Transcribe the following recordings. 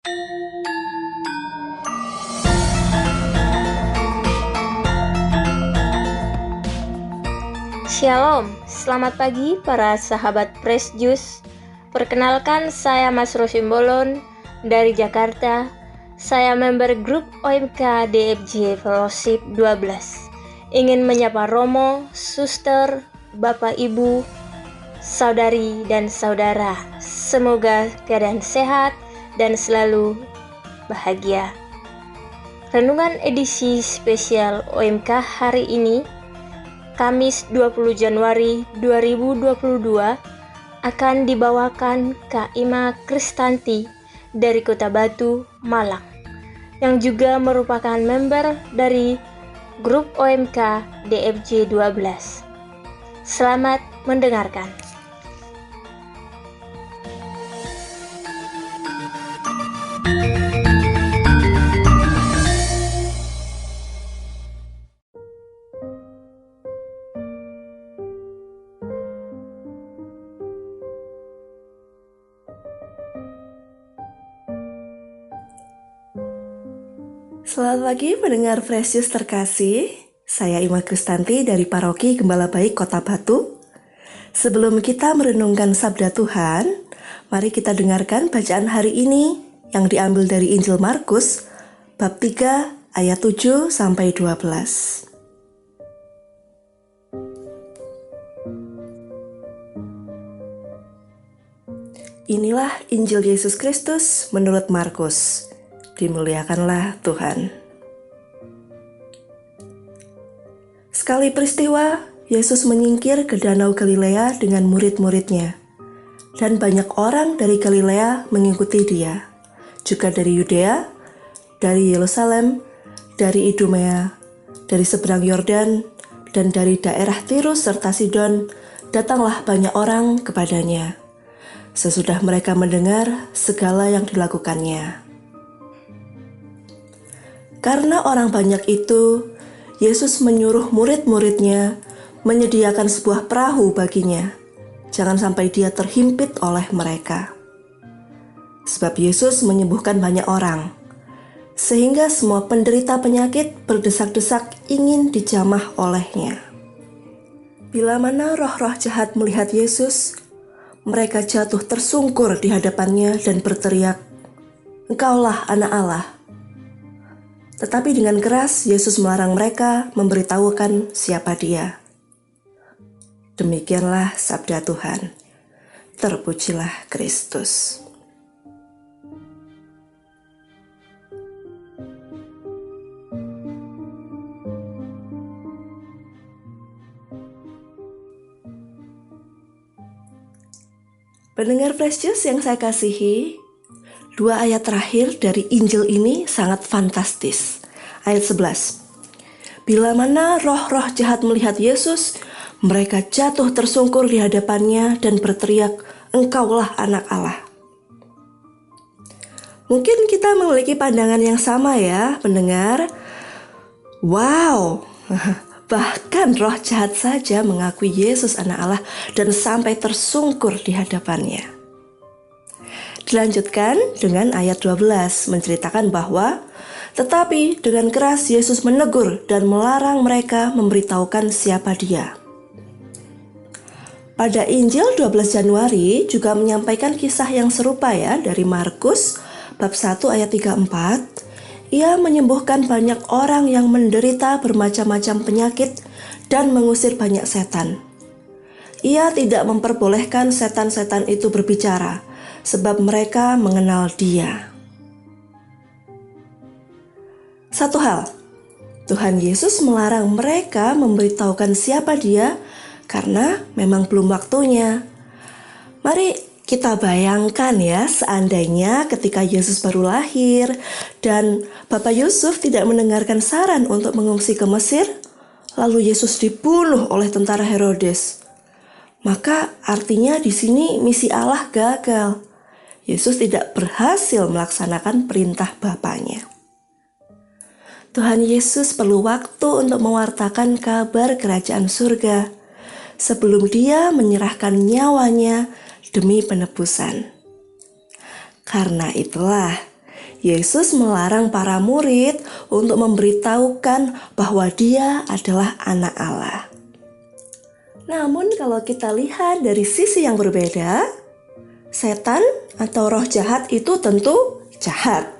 Shalom, selamat pagi para sahabat Fresh Juice. Perkenalkan, saya Mas Rosim Bolon dari Jakarta. Saya member grup OMK DFJ Fellowship 12. Ingin menyapa Romo, Suster, Bapak Ibu, Saudari dan Saudara. Semoga keadaan sehat dan selalu bahagia. Renungan edisi spesial OMK hari ini, Kamis 20 Januari 2022, akan dibawakan Kak Ima Kristanti dari Kota Batu, Malang, yang juga merupakan member dari grup OMK DFJ 12. Selamat mendengarkan. Selamat pagi pendengar Fresh Juice terkasih. Saya Ima Kristanti dari Paroki Gembala Baik Kota Batu. Sebelum kita merenungkan sabda Tuhan, mari kita dengarkan bacaan hari ini yang diambil dari Injil Markus bab 3 ayat 7 sampai 12. Inilah Injil Yesus Kristus menurut Markus. Dimuliakanlah Tuhan. Sekali peristiwa, Yesus menyingkir ke Danau Galilea dengan murid-muridnya, dan banyak orang dari Galilea mengikuti dia, juga dari Yudea, dari Yerusalem, dari Idumea, dari seberang Yordan, dan dari daerah Tirus serta Sidon, datanglah banyak orang kepadanya, sesudah mereka mendengar segala yang dilakukannya. Karena orang banyak itu, Yesus menyuruh murid-muridnya menyediakan sebuah perahu baginya. Jangan sampai dia terhimpit oleh mereka. Sebab Yesus menyembuhkan banyak orang, sehingga semua penderita penyakit berdesak-desak ingin dijamah olehnya. Bila mana roh-roh jahat melihat Yesus, mereka jatuh tersungkur di hadapannya dan berteriak, "Engkaulah Anak Allah." Tetapi dengan keras Yesus melarang mereka memberitahukan siapa dia. Demikianlah sabda Tuhan. Terpujilah Kristus. Pendengar Fresh Juice yang saya kasihi, dua ayat terakhir dari Injil ini sangat fantastis. Ayat 11. Bila mana roh-roh jahat melihat Yesus, mereka jatuh tersungkur di hadapannya dan berteriak, "Engkaulah Anak Allah." Mungkin kita memiliki pandangan yang sama ya, pendengar. Wow, bahkan roh jahat saja mengakui Yesus Anak Allah dan sampai tersungkur di hadapannya. Dilanjutkan dengan ayat 12 menceritakan bahwa tetapi dengan keras Yesus menegur dan melarang mereka memberitahukan siapa dia. Pada Injil 12 Januari juga menyampaikan kisah yang serupa ya dari Markus bab 1 ayat 34. Ia menyembuhkan banyak orang yang menderita bermacam-macam penyakit dan mengusir banyak setan. Ia tidak memperbolehkan setan-setan itu berbicara, sebab mereka mengenal Dia. Satu hal, Tuhan Yesus melarang mereka memberitahukan siapa Dia karena memang belum waktunya. Mari kita bayangkan ya, seandainya ketika Yesus baru lahir dan Bapak Yusuf tidak mendengarkan saran untuk mengungsi ke Mesir, lalu Yesus dibunuh oleh tentara Herodes. Maka artinya di sini misi Allah gagal. Yesus tidak berhasil melaksanakan perintah Bapaknya. Tuhan Yesus perlu waktu untuk mewartakan kabar kerajaan surga sebelum Dia menyerahkan nyawanya demi penebusan. Karena itulah Yesus melarang para murid untuk memberitahukan bahwa Dia adalah Anak Allah. Namun kalau kita lihat dari sisi yang berbeda, setan atau roh jahat itu tentu jahat.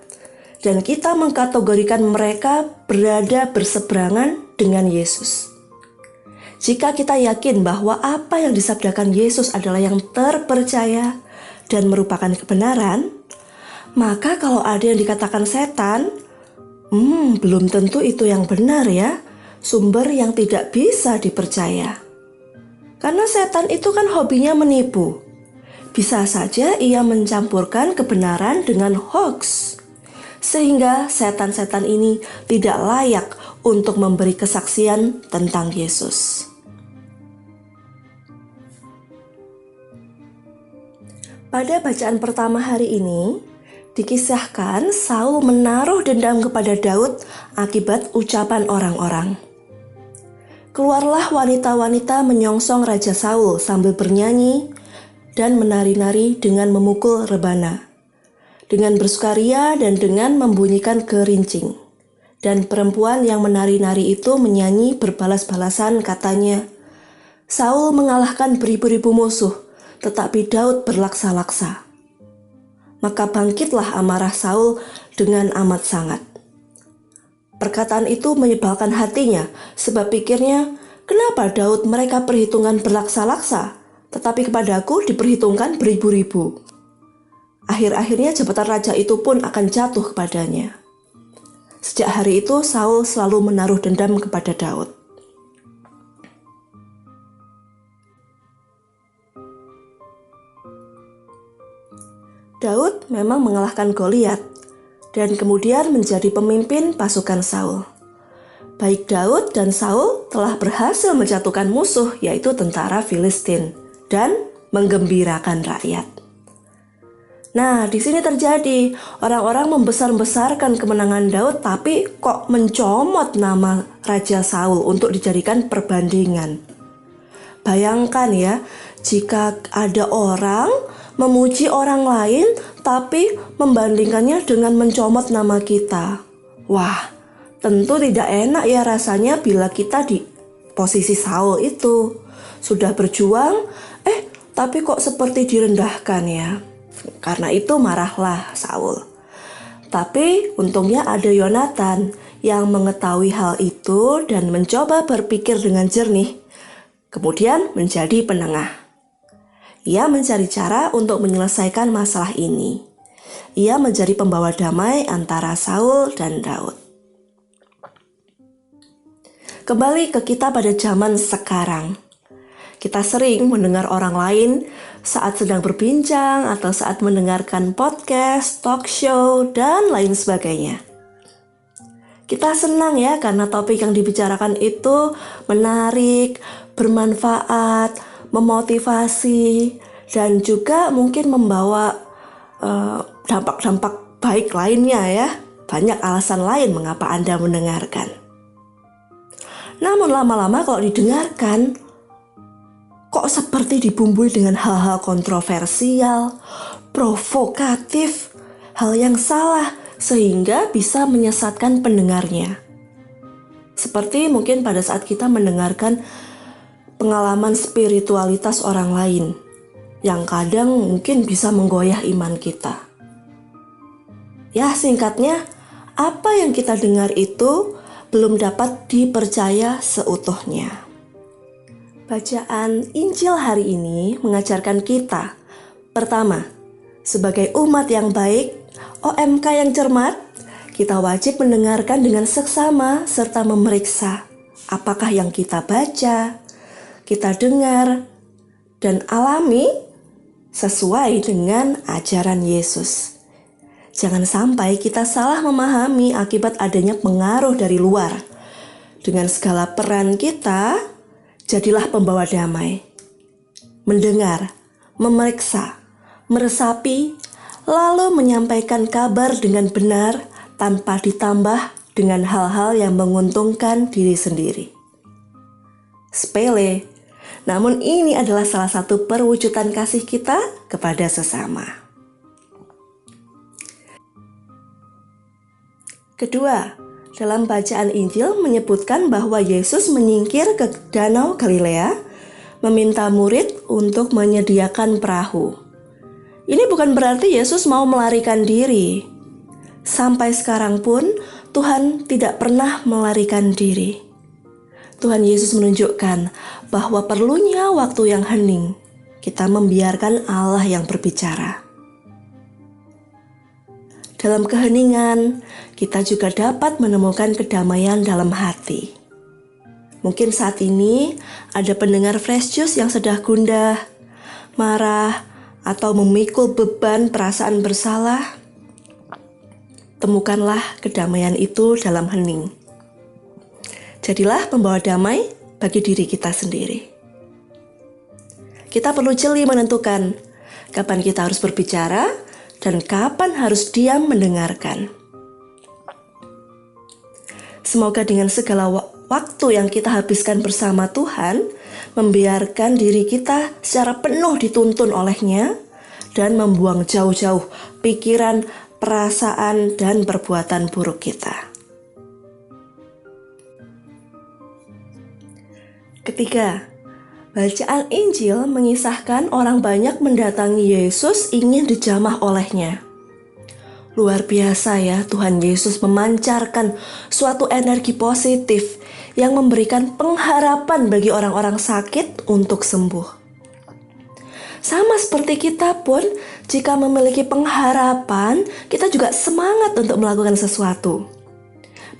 Dan kita mengkategorikan mereka berada berseberangan dengan Yesus. Jika kita yakin bahwa apa yang disabdakan Yesus adalah yang terpercaya dan merupakan kebenaran, maka kalau ada yang dikatakan setan, belum tentu itu yang benar ya, sumber yang tidak bisa dipercaya. Karena setan itu kan hobinya menipu. Bisa saja ia mencampurkan kebenaran dengan hoax. Sehingga setan-setan ini tidak layak untuk memberi kesaksian tentang Yesus. Pada bacaan pertama hari ini, dikisahkan Saul menaruh dendam kepada Daud akibat ucapan orang-orang. Keluarlah wanita-wanita menyongsong Raja Saul sambil bernyanyi dan menari-nari dengan memukul rebana, dengan bersukaria dan dengan membunyikan gerincing. Dan perempuan yang menari-nari itu menyanyi berbalas-balasan, katanya, Saul mengalahkan beribu-ribu musuh, tetapi Daud berlaksa-laksa. Maka bangkitlah amarah Saul dengan amat sangat. Perkataan itu menyebalkan hatinya, sebab pikirnya, kenapa Daud mereka perhitungan berlaksa-laksa, tetapi kepadaku diperhitungkan beribu-ribu. Akhir-akhirnya jabatan raja itu pun akan jatuh kepadanya. Sejak hari itu Saul selalu menaruh dendam kepada Daud. Daud memang mengalahkan Goliat dan kemudian menjadi pemimpin pasukan Saul. Baik Daud dan Saul telah berhasil menjatuhkan musuh, yaitu tentara Filistin, dan menggembirakan rakyat. Nah, di sini terjadi orang-orang membesar-besarkan kemenangan Daud, tapi kok mencomot nama Raja Saul untuk dijadikan perbandingan. Bayangkan ya, jika ada orang memuji orang lain tapi membandingkannya dengan mencomot nama kita. Wah, tentu tidak enak ya rasanya bila kita di posisi Saul itu. Sudah berjuang, tapi kok seperti direndahkan ya. Karena itu marahlah Saul. Tapi untungnya ada Yonatan yang mengetahui hal itu dan mencoba berpikir dengan jernih. Kemudian menjadi penengah. Ia mencari cara untuk menyelesaikan masalah ini. Ia menjadi pembawa damai antara Saul dan Daud. Kembali ke kita pada zaman sekarang. Kita sering mendengar orang lain saat sedang berbincang atau saat mendengarkan podcast, talk show, dan lain sebagainya. Kita senang ya karena topik yang dibicarakan itu menarik, bermanfaat, memotivasi, dan juga mungkin membawa dampak-dampak baik lainnya ya. Banyak alasan lain mengapa Anda mendengarkan. Namun lama-lama kalau didengarkan, kok seperti dibumbui dengan hal-hal kontroversial, provokatif, hal yang salah, sehingga bisa menyesatkan pendengarnya. Seperti mungkin pada saat kita mendengarkan pengalaman spiritualitas orang lain yang kadang mungkin bisa menggoyah iman kita. Ya, singkatnya, apa yang kita dengar itu belum dapat dipercaya seutuhnya. Bacaan Injil hari ini mengajarkan kita, pertama, sebagai umat yang baik, OMK yang cermat, kita wajib mendengarkan dengan seksama serta memeriksa apakah yang kita baca, kita dengar, dan alami sesuai dengan ajaran Yesus. Jangan sampai kita salah memahami akibat adanya pengaruh dari luar. Dengan segala peran kita, jadilah pembawa damai. Mendengar, memeriksa, meresapi, lalu menyampaikan kabar dengan benar tanpa ditambah dengan hal-hal yang menguntungkan diri sendiri. Sepele, namun ini adalah salah satu perwujudan kasih kita kepada sesama. Kedua, dalam bacaan Injil menyebutkan bahwa Yesus menyingkir ke Danau Galilea, meminta murid untuk menyediakan perahu. Ini bukan berarti Yesus mau melarikan diri. Sampai sekarang pun Tuhan tidak pernah melarikan diri. Tuhan Yesus menunjukkan bahwa perlunya waktu yang hening. Kita membiarkan Allah yang berbicara. Dalam keheningan, kita juga dapat menemukan kedamaian dalam hati. Mungkin saat ini ada pendengar Fresh Juice yang sedang gundah, marah, atau memikul beban perasaan bersalah. Temukanlah kedamaian itu dalam hening. Jadilah pembawa damai bagi diri kita sendiri. Kita perlu jeli menentukan kapan kita harus berbicara dan kapan harus diam mendengarkan. Semoga dengan segala waktu yang kita habiskan bersama Tuhan, membiarkan diri kita secara penuh dituntun oleh-Nya dan membuang jauh-jauh pikiran, perasaan, dan perbuatan buruk kita. Ketiga, bacaan Injil mengisahkan orang banyak mendatangi Yesus ingin dijamah oleh-Nya. Luar biasa ya, Tuhan Yesus memancarkan suatu energi positif yang memberikan pengharapan bagi orang-orang sakit untuk sembuh. Sama seperti kita pun, jika memiliki pengharapan, kita juga semangat untuk melakukan sesuatu.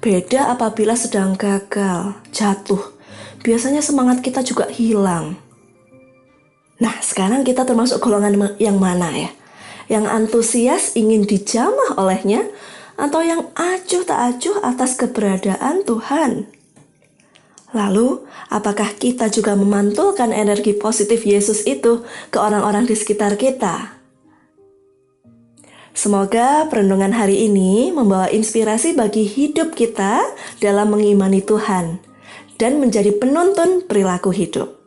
Beda apabila sedang gagal, jatuh. Biasanya semangat kita juga hilang. Nah, sekarang kita termasuk golongan yang mana ya? Yang antusias ingin dijamah oleh-Nya, atau yang acuh tak acuh atas keberadaan Tuhan? Lalu, apakah kita juga memantulkan energi positif Yesus itu ke orang-orang di sekitar kita? Semoga perenungan hari ini membawa inspirasi bagi hidup kita dalam mengimani Tuhan dan menjadi penuntun perilaku hidup.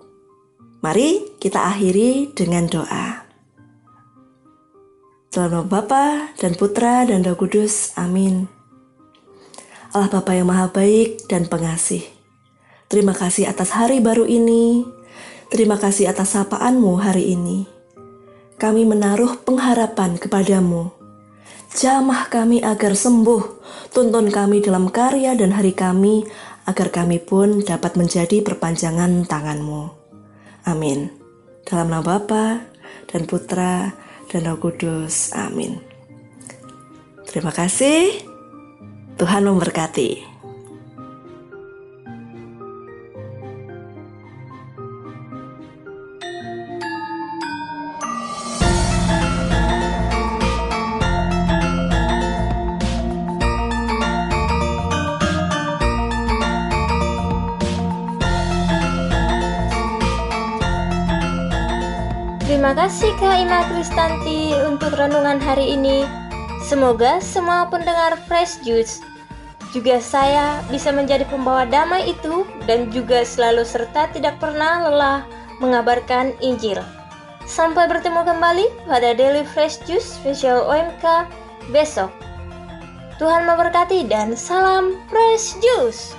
Mari kita akhiri dengan doa. Dalam nama Bapa dan Putra dan Roh Kudus. Amin. Allah Bapa yang Maha Baik dan Pengasih, terima kasih atas hari baru ini. Terima kasih atas sapaan-Mu hari ini. Kami menaruh pengharapan kepadamu. Jamah kami agar sembuh. Tuntun kami dalam karya dan hari kami, agar kami pun dapat menjadi perpanjangan tangan-Mu. Amin. Dalam nama Bapa dan Putra dan Roh Kudus. Amin. Terima kasih. Tuhan memberkati. Terima kasih Kak Ima Kristanti untuk renungan hari ini. Semoga semua pendengar Fresh Juice, juga saya, bisa menjadi pembawa damai itu dan juga selalu serta tidak pernah lelah mengabarkan Injil. Sampai bertemu kembali pada Daily Fresh Juice spesial OMK besok. Tuhan memberkati dan salam Fresh Juice.